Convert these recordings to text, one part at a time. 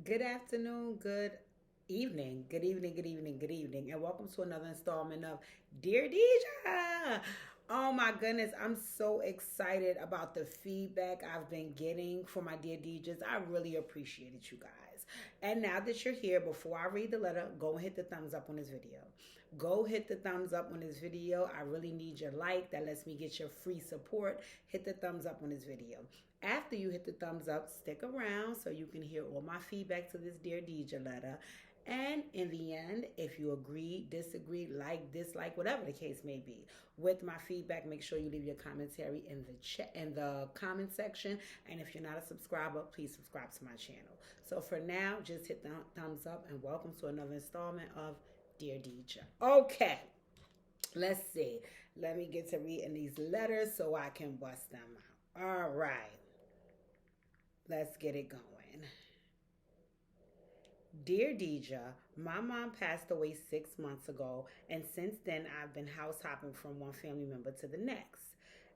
Good afternoon, good evening, good evening, good evening, good evening, and welcome to another installment of Dear Deja. Oh my goodness, I'm so excited about the feedback I've been getting for my Dear Dejas. I really appreciate it, you guys. And now that you're here, before I read the letter, go and hit the thumbs up on this video. Go hit the thumbs up on this video. I really need your like. That lets me get your free support. Hit the thumbs up on this video. After you hit the thumbs up, stick around so you can hear all my feedback to this Dear Deja letter. And in the end, if you agree, disagree, like, dislike, whatever the case may be, with my feedback, make sure you leave your commentary in the chat in the comment section. And if you're not a subscriber, please subscribe to my channel. So for now, just hit the thumbs up and welcome to another installment of Dear Deja. Okay, let's see. Let me get to reading these letters so I can bust them out. All right. Let's get it going. Dear Deja, my mom passed away 6 months ago, and since then I've been house hopping from one family member to the next.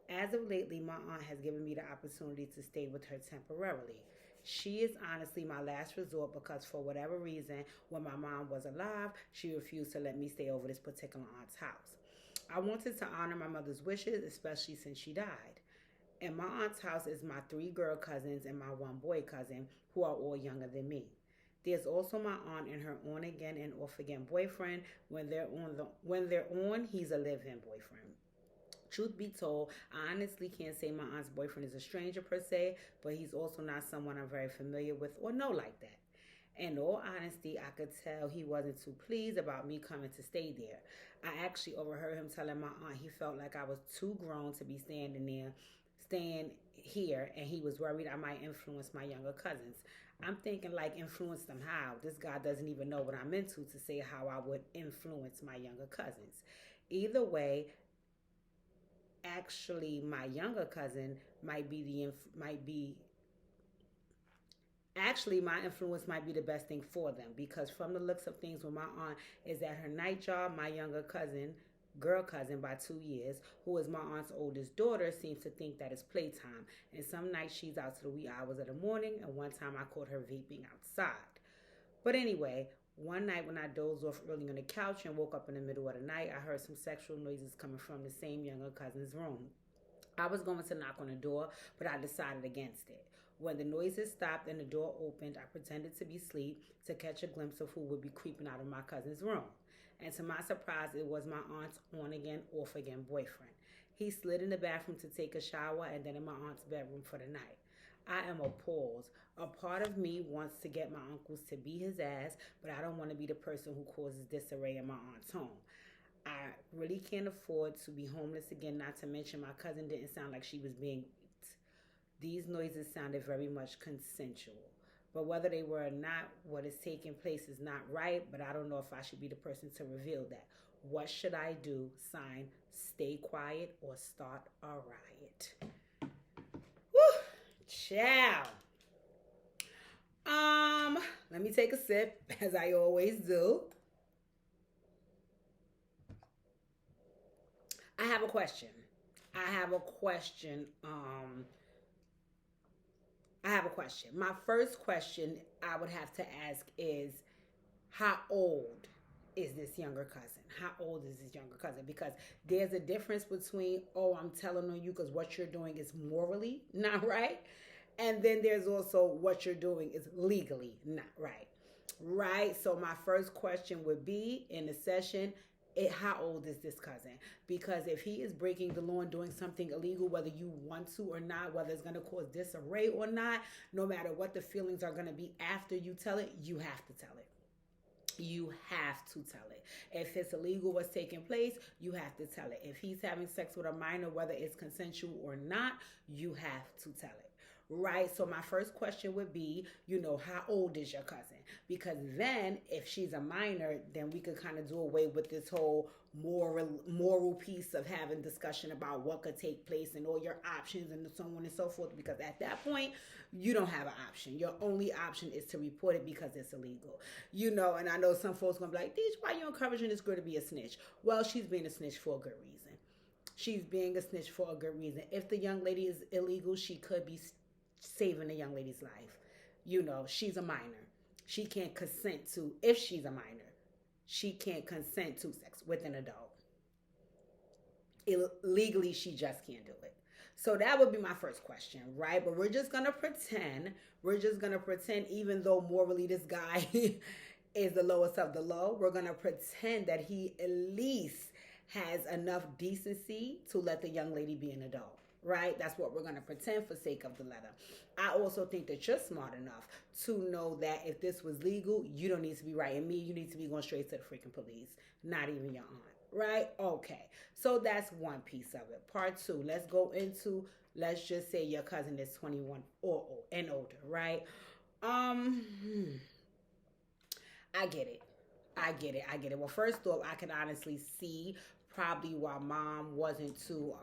As of lately, my aunt has given me the opportunity to stay with her temporarily. She is honestly my last resort because, for whatever reason, when my mom was alive, she refused to let me stay over this particular aunt's house. I wanted to honor my mother's wishes, especially since she died. In my aunt's house is my three girl cousins and my one boy cousin, who are all younger than me. There's also my aunt and her on again and off again boyfriend. When they're on, he's a live-in boyfriend. Truth be told, I honestly can't say my aunt's boyfriend is a stranger per se, but he's also not someone I'm very familiar with or know like that. In all honesty, I could tell he wasn't too pleased about me coming to stay there. I actually overheard him telling my aunt he felt like I was too grown to be staying here, and he was worried I might influence my younger cousins. I'm thinking, like, influence them how? This guy doesn't even know what I'm into to say how I would influence my younger cousins. Either way, actually, my younger cousin might be actually my influence might be the best thing for them, because from the looks of things with my aunt is at her night job, my younger cousin, girl cousin by 2 years, who is my aunt's oldest daughter, seems to think that it's playtime, and some nights she's out to the wee hours of the morning, and one time I caught her vaping outside. But anyway, one night when I dozed off early on the couch and woke up in the middle of the night, I heard some sexual noises coming from the same younger cousin's room. I was going to knock on the door, but I decided against it. When the noises stopped and the door opened, I pretended to be asleep to catch a glimpse of who would be creeping out of my cousin's room. And to my surprise, it was my aunt's on again, off again boyfriend. He slid in the bathroom to take a shower and then in my aunt's bedroom for the night. I am appalled. A part of me wants to get my uncles to beat his ass, but I don't want to be the person who causes disarray in my aunt's home. I really can't afford to be homeless again, not to mention my cousin didn't sound like she was being raped. These noises sounded very much consensual. But whether they were or not, what is taking place is not right, but I don't know if I should be the person to reveal that. What should I do? Sign, stay quiet or start a riot. Woo! Ciao. Let me take a sip, as I always do. I have a question. I have a question. I have a question. My first question I would have to ask is, how old is this younger cousin? How old is this younger cousin? Because there's a difference between, oh, I'm telling on you because what you're doing is morally not right. And then there's also what you're doing is legally not right. Right? So my first question would be in the session, how old is this cousin? Because if he is breaking the law and doing something illegal, whether you want to or not, whether it's going to cause disarray or not, no matter what the feelings are going to be after you tell it, you have to tell it. You have to tell it. If it's illegal what's taking place, you have to tell it. If he's having sex with a minor, whether it's consensual or not, you have to tell it. Right? So my first question would be, how old is your cousin? Because then if she's a minor, then we could kind of do away with this whole moral piece of having discussion about what could take place and all your options and so on and so forth. Because at that point, you don't have an option. Your only option is to report it because it's illegal. And I know some folks gonna be like, Deej, why are you encouraging this girl to be a snitch? Well, she's being a snitch for a good reason. She's being a snitch for a good reason. If the young lady is illegal, she could be saving the young lady's life. She's a minor. She can't consent to, if she's a minor, she can't consent to sex with an adult. Legally, she just can't do it. So that would be my first question, right? But we're just gonna pretend. We're just gonna pretend, even though morally this guy is the lowest of the low, we're gonna pretend that he at least has enough decency to let the young lady be an adult. Right? That's what we're going to pretend for sake of the letter. I also think that you're smart enough to know that if this was legal, you don't need to be writing me. You need to be going straight to the freaking police, not even your aunt. Right? Okay. So that's one piece of it. Part two, let's go into, let's just say your cousin is 21 or and older, right? Um, I get it. I get it. I get it. Well, first off, I can honestly see probably why mom wasn't too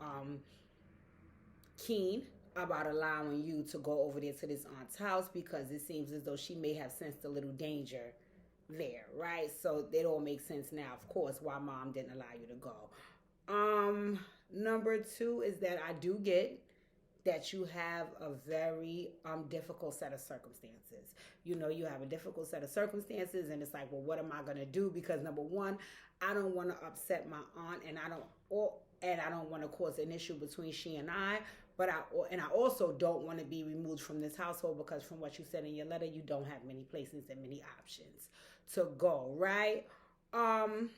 keen about allowing you to go over there to this aunt's house, because it seems as though she may have sensed a little danger there, right? So it all makes sense now, of course, why mom didn't allow you to go. Number two is that I do get that you have a very difficult set of circumstances. You know, you have a difficult set of circumstances, and it's like, well, what am I gonna do? Because number one, I don't want to upset my aunt, and I don't want to cause an issue between she and I. But I also don't want to be removed from this household, because from what you said in your letter, you don't have many places and many options to go, right? Um,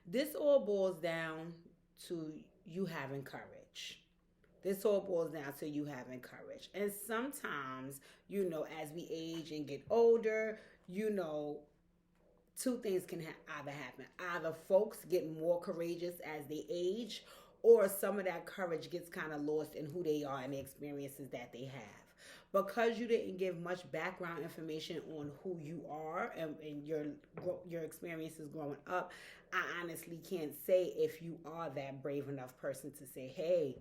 this all boils down to you having courage. This all boils down to you having courage. And sometimes, you know, as we age and get older, you know, two things can either happen. Either folks get more courageous as they age, or some of that courage gets kind of lost in who they are and the experiences that they have. Because you didn't give much background information on who you are, and your experiences growing up, I honestly can't say if you are that brave enough person to say, hey,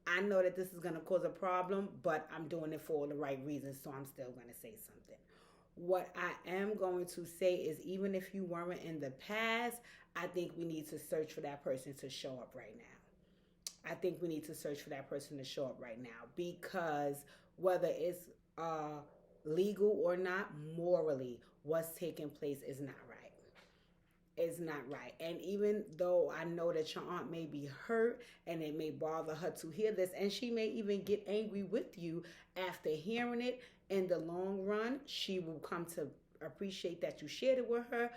I know that this is going to cause a problem, but I'm doing it for all the right reasons, so I'm still going to say something. What I am going to say is, even if you weren't in the past, I think we need to search for that person to show up right now. I think we need to search for that person to show up right now, because whether it's legal or not, morally, what's taking place is not right. It's not right. And even though I know that your aunt may be hurt and it may bother her to hear this, and she may even get angry with you after hearing it, in the long run, she will come to appreciate that you shared it with her.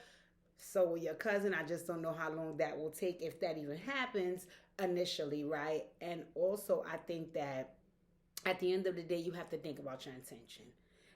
So with your cousin, I just don't know how long that will take, if that even happens initially, right? And also, I think that at the end of the day, you have to think about your intention.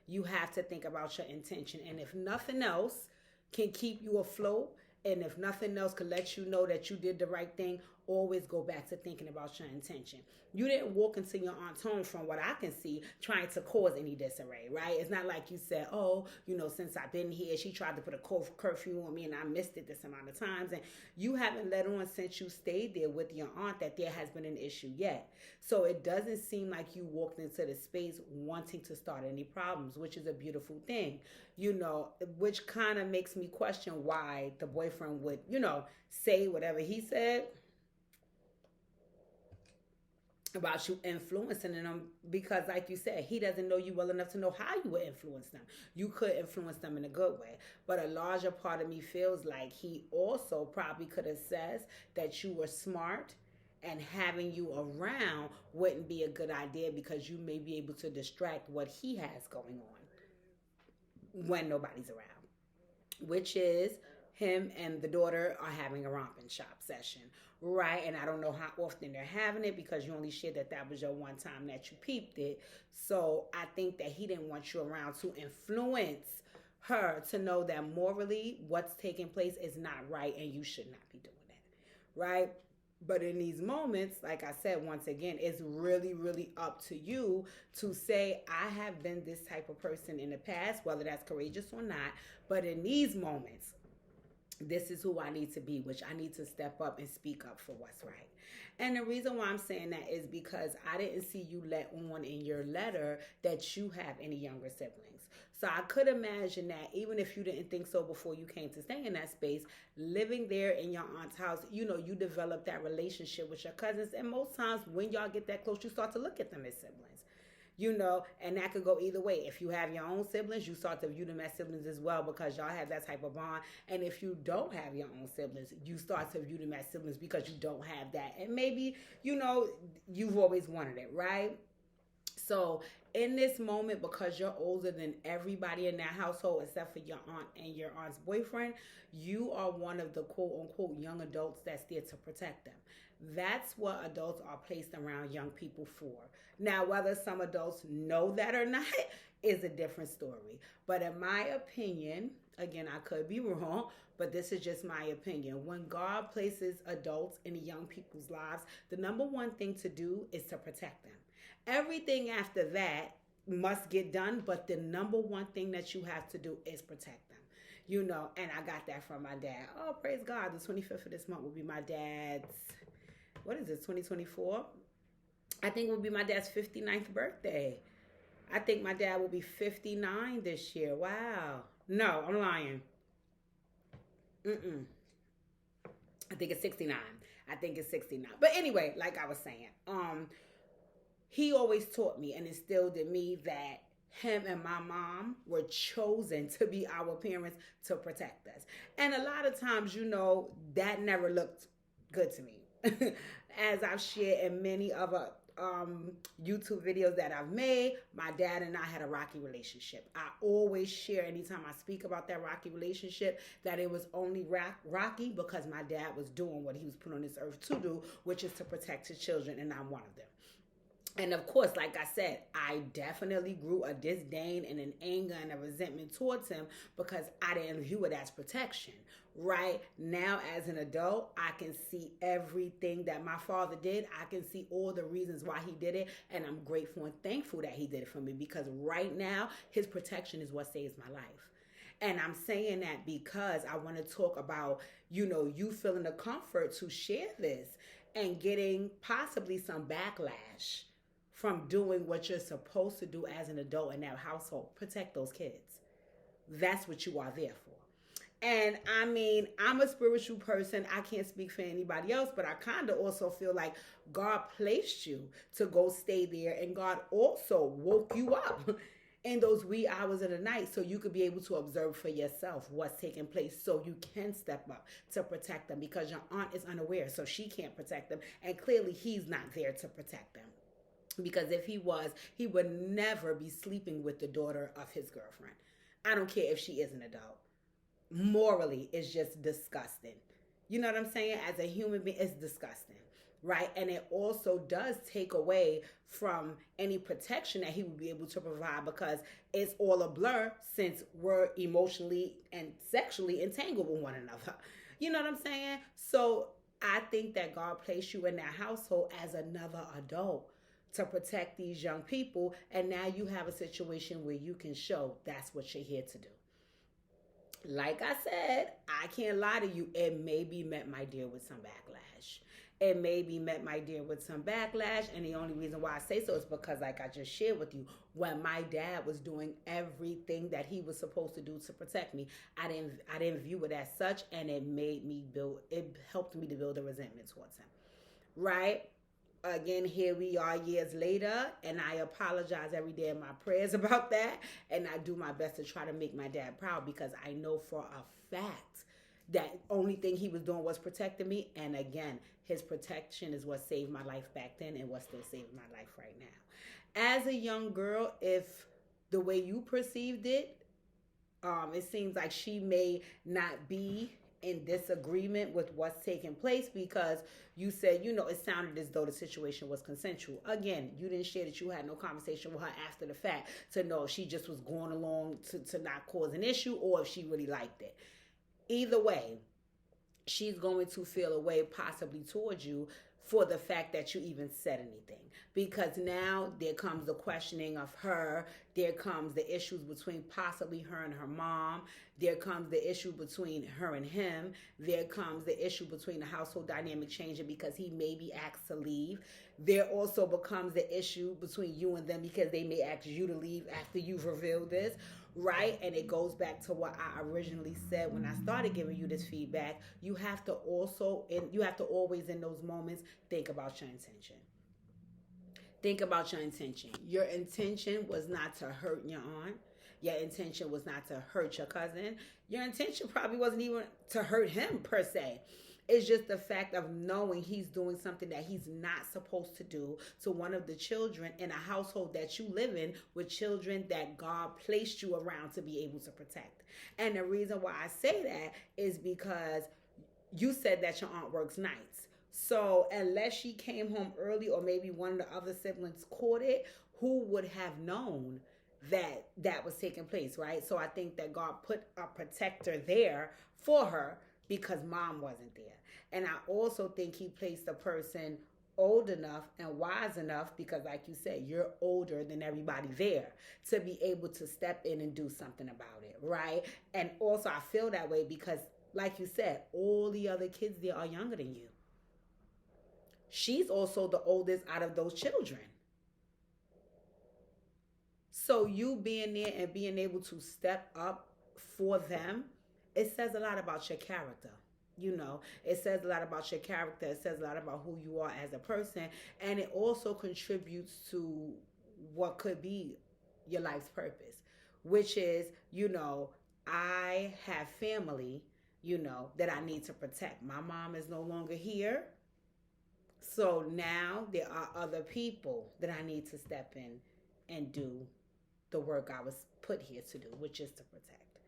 You have to think about your intention. And if nothing else can keep you afloat, and if nothing else can let you know that you did the right thing, always go back to thinking about your intention. You didn't walk into your aunt's home, from what I can see, trying to cause any disarray, right? It's not like you said, oh, you know, since I've been here, she tried to put a curfew on me and I missed it this amount of times. And you haven't let on, since you stayed there with your aunt, that there has been an issue yet. So it doesn't seem like you walked into the space wanting to start any problems, which is a beautiful thing, you know, which kind of makes me question why the boyfriend would, you know, say whatever he said about you influencing them, because like you said, he doesn't know you well enough to know how you would influence them. You could influence them in a good way, but a larger part of me feels like he also probably could assess that you were smart, and having you around wouldn't be a good idea, because you may be able to distract what he has going on when nobody's around, which is him and the daughter are having a romp and shop session, right? And I don't know how often they're having it, because you only shared that was your one time that you peeped it. So I think that he didn't want you around to influence her to know that morally what's taking place is not right, and you should not be doing that, right? But in these moments, like I said, once again, it's really, really up to you to say, I have been this type of person in the past, whether that's courageous or not. But in these moments, this is who I need to be, which I need to step up and speak up for what's right. And the reason why I'm saying that is because I didn't see you let on in your letter that you have any younger siblings. So I could imagine that even if you didn't think so before you came to stay in that space, living there in your aunt's house, you know, you develop that relationship with your cousins. And most times when y'all get that close, you start to look at them as siblings. And that could go either way. If you have your own siblings, you start to view them as siblings as well because y'all have that type of bond. And if you don't have your own siblings, you start to view them as siblings because you don't have that. And maybe, you've always wanted it, right? So in this moment, because you're older than everybody in that household except for your aunt and your aunt's boyfriend, you are one of the quote unquote young adults that's there to protect them. That's what adults are placed around young people for. Now, whether some adults know that or not is a different story. But in my opinion, again, I could be wrong, but this is just my opinion. When God places adults in young people's lives, the number one thing to do is to protect them. Everything after that must get done, but the number one thing that you have to do is protect them. And I got that from my dad. Oh, praise God. The 25th of this month will be my dad's, what is it, 2024? I think it will be my dad's 59th birthday. I think my dad will be 59 this year. Wow. No, I'm lying. I think it's 69. I think it's 69. But anyway, like I was saying, he always taught me and instilled in me that him and my mom were chosen to be our parents to protect us. And a lot of times, that never looked good to me. As I've shared in many other YouTube videos that I've made, my dad and I had a rocky relationship. I always share anytime I speak about that rocky relationship that it was only rocky because my dad was doing what he was put on this earth to do, which is to protect his children, and I'm one of them. And of course, like I said, I definitely grew a disdain and an anger and a resentment towards him because I didn't view it as protection. Right now, as an adult, I can see everything that my father did. I can see all the reasons why he did it. And I'm grateful and thankful that he did it for me because right now, his protection is what saves my life. And I'm saying that because I want to talk about, you feeling the comfort to share this and getting possibly some backlash from doing what you're supposed to do as an adult in that household. Protect those kids. That's what you are there for. And I mean, I'm a spiritual person. I can't speak for anybody else, but I kind of also feel like God placed you to go stay there. And God also woke you up in those wee hours of the night so you could be able to observe for yourself what's taking place so you can step up to protect them because your aunt is unaware, so she can't protect them. And clearly he's not there to protect them. Because if he was, he would never be sleeping with the daughter of his girlfriend. I don't care if she is an adult. Morally, it's just disgusting. You know what I'm saying? As a human being, it's disgusting, right? And it also does take away from any protection that he would be able to provide because it's all a blur since we're emotionally and sexually entangled with one another. You know what I'm saying? So I think that God placed you in that household as another adult to protect these young people. And now you have a situation where you can show that's what you're here to do. Like I said, I can't lie to you. It may be met, my dear, with some backlash. It may be met, my dear, with some backlash. And the only reason why I say so is because, like I just shared with you, when my dad was doing everything that he was supposed to do to protect me, I didn't view it as such. And it helped me to build a resentment towards him. Right? Again, here we are years later, and I apologize every day in my prayers about that, and I do my best to try to make my dad proud because I know for a fact that only thing he was doing was protecting me, and again, his protection is what saved my life back then and what still saving my life right now. As a young girl, if the way you perceived it, it seems like she may not be in disagreement with what's taking place because you said, it sounded as though the situation was consensual. Again, you didn't share that you had no conversation with her after the fact to know if she just was going along to not cause an issue or if she really liked it. Either way, she's going to feel a way possibly towards you for the fact that you even said anything. Because now there comes the questioning of her. There comes the issues between possibly her and her mom. There comes the issue between her and him. There comes the issue between the household dynamic changing because he may be asked to leave. There also becomes the issue between you and them because they may ask you to leave after you've revealed this, right? And it goes back to what I originally said when I started giving you this feedback. You have to always in those moments think about your intention. Think about your intention. Your intention was not to hurt your aunt. Your intention was not to hurt your cousin. Your intention probably wasn't even to hurt him per se. It's just the fact of knowing he's doing something that he's not supposed to do to one of the children in a household that you live in with children that God placed you around to be able to protect. And the reason why I say that is because you said that your aunt works nights. So unless she came home early or maybe one of the other siblings caught it, who would have known that that was taking place, right? So I think that God put a protector there for her because mom wasn't there. And I also think he placed a person old enough and wise enough because like you said, you're older than everybody there to be able to step in and do something about it, right? And also I feel that way because like you said, all the other kids there are younger than you. She's also the oldest out of those children. So you being there and being able to step up for them, it says a lot about your character. You know, it says a lot about your character. It says a lot about who you are as a person. And it also contributes to what could be your life's purpose, which is, I have family, that I need to protect. My mom is no longer here. So now there are other people that I need to step in and do the work I was put here to do, which is to protect.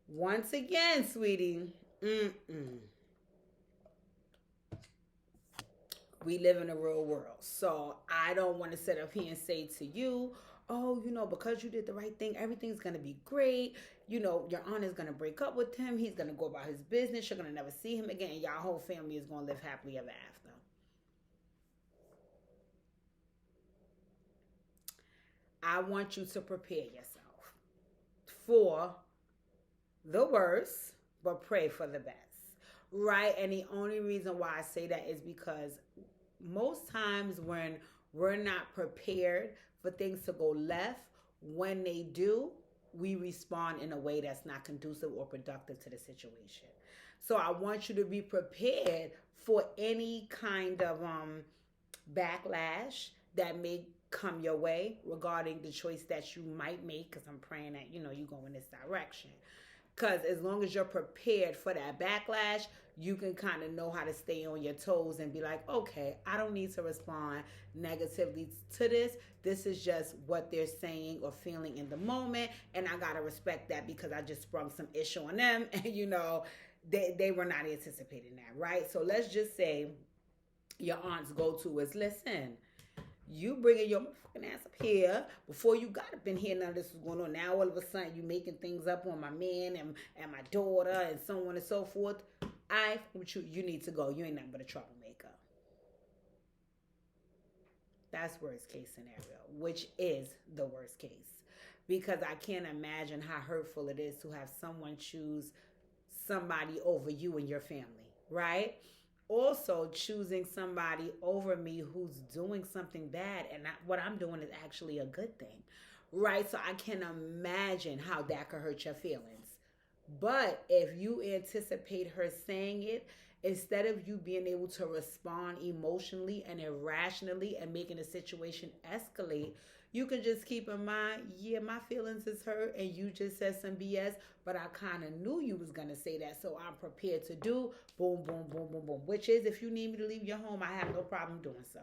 Once again, sweetie, we live in a real world. So I don't want to sit up here and say to you, oh, because you did the right thing, everything's going to be great. Your aunt is going to break up with him. He's going to go about his business. You're going to never see him again. And y'all whole family is going to live happily ever after. I want you to prepare yourself for the worst, but pray for the best. Right? And the only reason why I say that is because most times when we're not prepared for things to go left, when they do, we respond in a way that's not conducive or productive to the situation. So I want you to be prepared for any kind of backlash that may come your way regarding the choice that you might make, because I'm praying that you go in this direction. Because as long as you're prepared for that backlash, you can kind of know how to stay on your toes and be like, okay, I don't need to respond negatively to this. This is just what they're saying or feeling in the moment. And I got to respect that because I just sprung some issue on them. And, they were not anticipating that, right? So let's just say your aunt's go-to is, listen, you bringing your motherfucking ass up here before you got up in here. None of this was going on. Now all of a sudden you making things up on my man and my daughter and so on and so forth. You need to go. You ain't nothing but a troublemaker. That's worst case scenario, which is the worst case. Because I can't imagine how hurtful it is to have someone choose somebody over you and your family, right? Also choosing somebody over me who's doing something bad and what I'm doing is actually a good thing, right? So I can imagine how that could hurt your feelings. But if you anticipate her saying it, instead of you being able to respond emotionally and irrationally and making the situation escalate, you can just keep in mind, yeah, my feelings is hurt and you just said some BS, but I kind of knew you was going to say that, so I'm prepared to do boom, boom, boom, boom, boom, which is if you need me to leave your home, I have no problem doing so,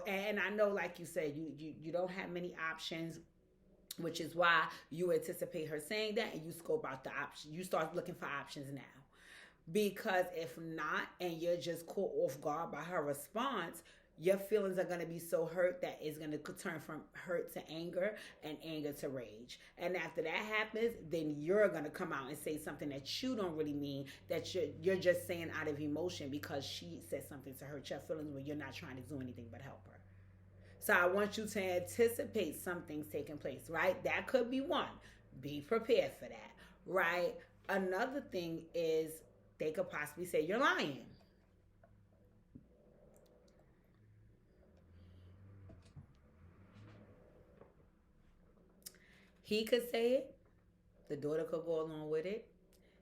and I know, like you said, you don't have many options, which is why you anticipate her saying that and you scope out the option. You start looking for options now. Because if not, and you're just caught off guard by her response, your feelings are going to be so hurt that it's going to turn from hurt to anger and anger to rage. And after that happens, then you're going to come out and say something that you don't really mean, that you're just saying out of emotion because she said something to hurt your feelings when you're not trying to do anything but help her. So I want you to anticipate some things taking place, right? That could be one. Be prepared for that, right? Another thing is they could possibly say you're lying. He could say it. The daughter could go along with it.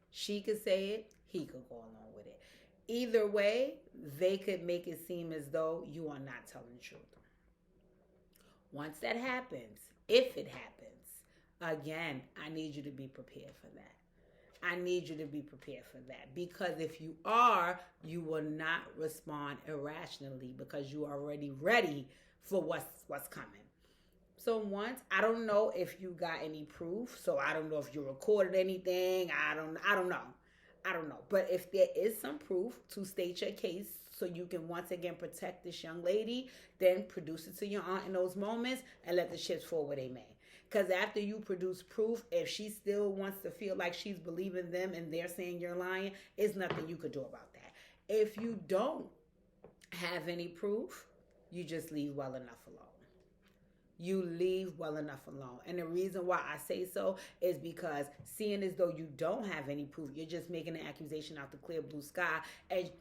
She could say it. He could go along with it. Either way, they could make it seem as though you are not telling the truth. Once that happens, if it happens, again, I need you to be prepared for that. I need you to be prepared for that, because if you are, you will not respond irrationally because you are already ready for what's coming. So once, I don't know if you got any proof. So I don't know if you recorded anything. I don't know. I don't know. But if there is some proof to state your case so you can once again protect this young lady, then produce it to your aunt in those moments and let the chips fall where they may. Because after you produce proof, if she still wants to feel like she's believing them and they're saying you're lying, there's nothing you could do about that. If you don't have any proof, you just leave well enough alone. You leave well enough alone. And the reason why I say so is because seeing as though you don't have any proof, you're just making an accusation out the clear blue sky. And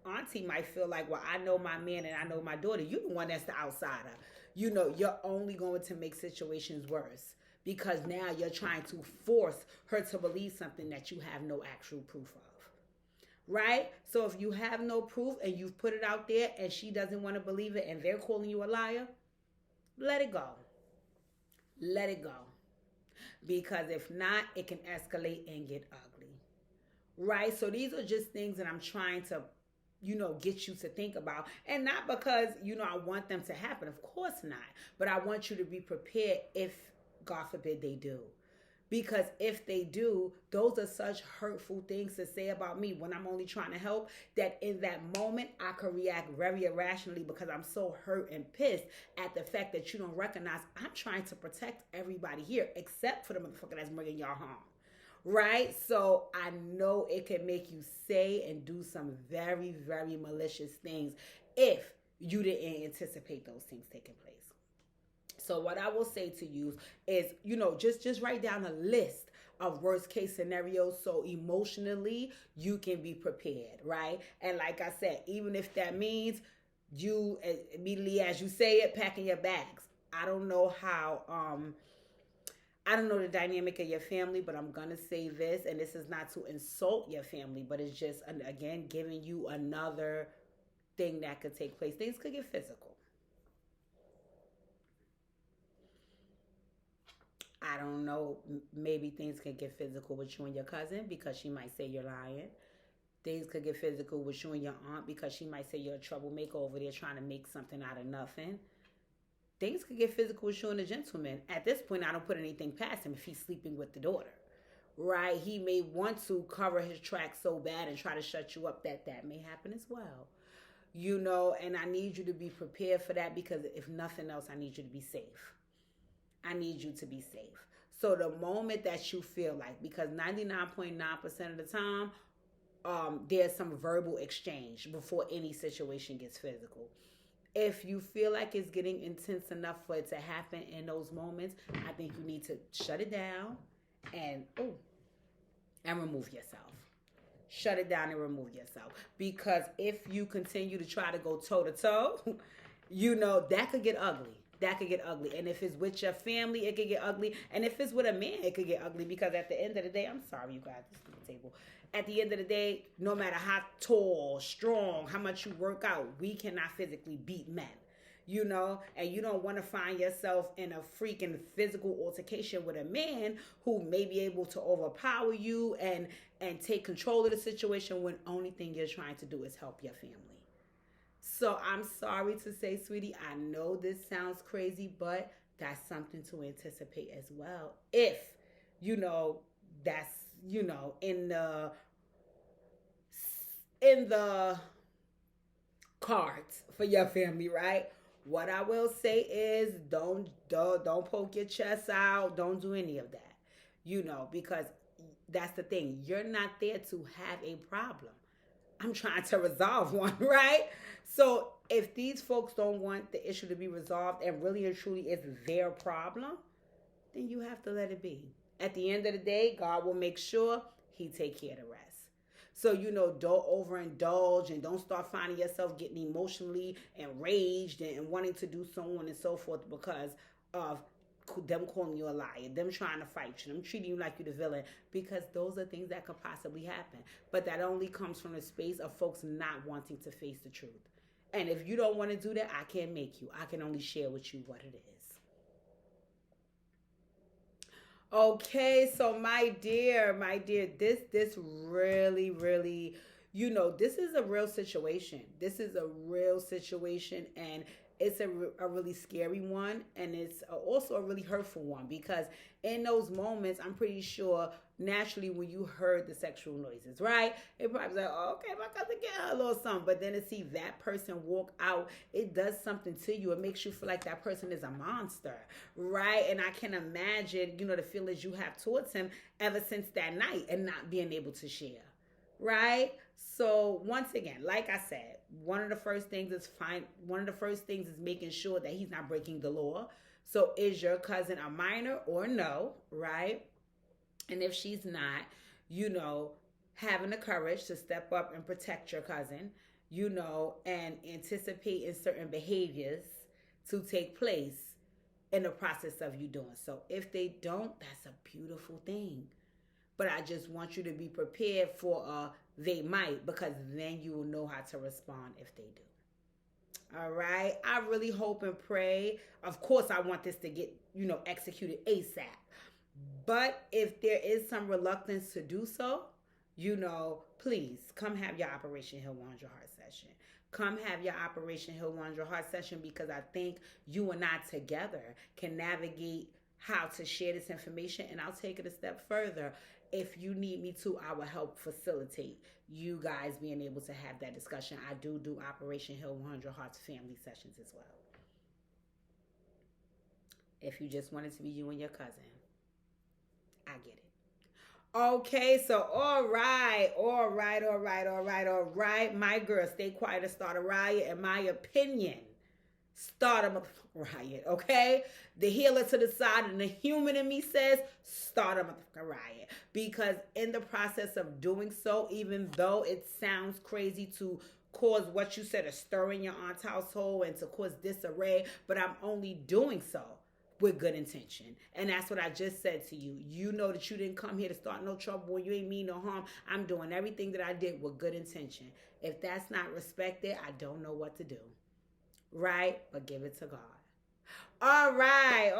auntie might feel like, well, I know my man and I know my daughter. You the one that's the outsider. You're only going to make situations worse because now you're trying to force her to believe something that you have no actual proof of. Right? So if you have no proof and you've put it out there and she doesn't want to believe it and they're calling you a liar, let it go. Let it go. Because if not, it can escalate and get ugly. Right? So these are just things that I'm trying to, get you to think about. And not because, I want them to happen. Of course not. But I want you to be prepared if, God forbid, they do. Because if they do, those are such hurtful things to say about me when I'm only trying to help, that in that moment I could react very irrationally because I'm so hurt and pissed at the fact that you don't recognize I'm trying to protect everybody here except for the motherfucker that's bringing y'all harm. Right? So I know it can make you say and do some very, very malicious things if you didn't anticipate those things taking place. So what I will say to you is, just write down a list of worst case scenarios so emotionally you can be prepared, right? And like I said, even if that means you immediately as you say it, packing your bags. I don't know the dynamic of your family, but I'm going to say this, and this is not to insult your family, but it's just, again, giving you another thing that could take place. Things could get physical. I don't know, maybe things could get physical with you and your cousin because she might say you're lying. Things could get physical with you and your aunt because she might say you're a troublemaker over there trying to make something out of nothing. Things could get physical with you and the gentleman. At this point, I don't put anything past him if he's sleeping with the daughter. Right? He may want to cover his tracks so bad and try to shut you up that may happen as well. And I need you to be prepared for that because if nothing else, I need you to be safe. I need you to be safe. So the moment that you feel like, because 99.9% of the time, there's some verbal exchange before any situation gets physical. If you feel like it's getting intense enough for it to happen in those moments, I think you need to shut it down and remove yourself. Shut it down and remove yourself. Because if you continue to try to go toe to toe, that could get ugly. That could get ugly. And if it's with your family, it could get ugly. And if it's with a man, it could get ugly. Because at the end of the day, I'm sorry, you guys, this is the table. At the end of the day, no matter how tall, strong, how much you work out, we cannot physically beat men. And you don't want to find yourself in a freaking physical altercation with a man who may be able to overpower you and take control of the situation when only thing you're trying to do is help your family. So I'm sorry to say, sweetie, I know this sounds crazy, but that's something to anticipate as well. If, that's, in the cards for your family, right? What I will say is don't poke your chest out. Don't do any of that, because that's the thing. You're not there to have a problem. I'm trying to resolve one, right? So if these folks don't want the issue to be resolved and really and truly it's their problem, then you have to let it be. At the end of the day, God will make sure he take care of the rest. So, don't overindulge and don't start finding yourself getting emotionally enraged and wanting to do so on and so forth because of them calling you a liar, them trying to fight you, them treating you like you're the villain, because those are things that could possibly happen. But that only comes from the space of folks not wanting to face the truth. And if you don't want to do that, I can't make you. I can only share with you what it is. Okay, so my dear, this really, really, this is a real situation. This is a real situation, and it's a really scary one, and it's also a really hurtful one because in those moments, I'm pretty sure naturally when you heard the sexual noises, right? It probably was like, oh, okay, my cousin get her a little something, but then to see that person walk out, it does something to you. It makes you feel like that person is a monster, right? And I can imagine, the feelings you have towards him ever since that night and not being able to share, right? So once again, like I said, one of the first things is making sure that he's not breaking the law. So is your cousin a minor or no, right? And if she's not, you know, having the courage to step up and protect your cousin, and anticipating certain behaviors to take place in the process of you doing so. If they don't, that's a beautiful thing. But I just want you to be prepared for they might, because then you will know how to respond if they do. All right. I really hope and pray. Of course, I want this to get, executed ASAP. But if there is some reluctance to do so, please come have your Operation Hill Laundry Heart session. Come have your Operation Hill Laundry Heart session because I think you and I together can navigate how to share this information. And I'll take it a step further. If you need me to, I will help facilitate you guys being able to have that discussion. I do Operation Hill 100 Hearts family sessions as well. If you just want it to be you and your cousin, I get it. Okay, so all right. My girl, stay quiet and start a riot. In my opinion, start a riot, okay? The healer to the side and the human in me says, start a riot. Because in the process of doing so, even though it sounds crazy to cause what you said, a stir in your aunt's household and to cause disarray, but I'm only doing so with good intention. And that's what I just said to you. You know that you didn't come here to start no trouble. You ain't mean no harm. I'm doing everything that I did with good intention. If that's not respected, I don't know what to do. Right? But give it to God. All right.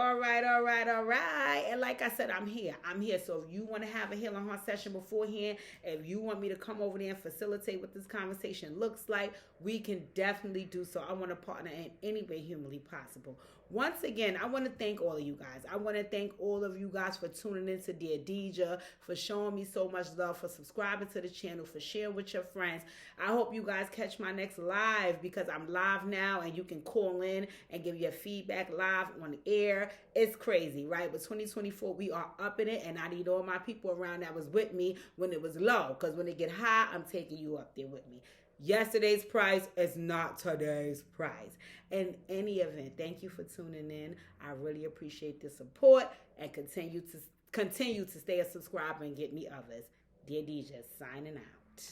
And like I said, I'm here. I'm here. So if you want to have a healing heart session beforehand, if you want me to come over there and facilitate what this conversation looks like, we can definitely do so. I want to partner in any way humanly possible. Once again, I want to thank all of you guys. I want to thank all of you guys for tuning in to Dear Deja, for showing me so much love, for subscribing to the channel, for sharing with your friends. I hope you guys catch my next live because I'm live now and you can call in and give your feedback live on the air. It's crazy, right? But 2024, we are up in it and I need all my people around that was with me when it was low because when it get high, I'm taking you up there with me. Yesterday's price is not today's price. In any event, thank you for tuning in. I really appreciate the support and continue to stay a subscriber and get me others. Dear DJ, signing out.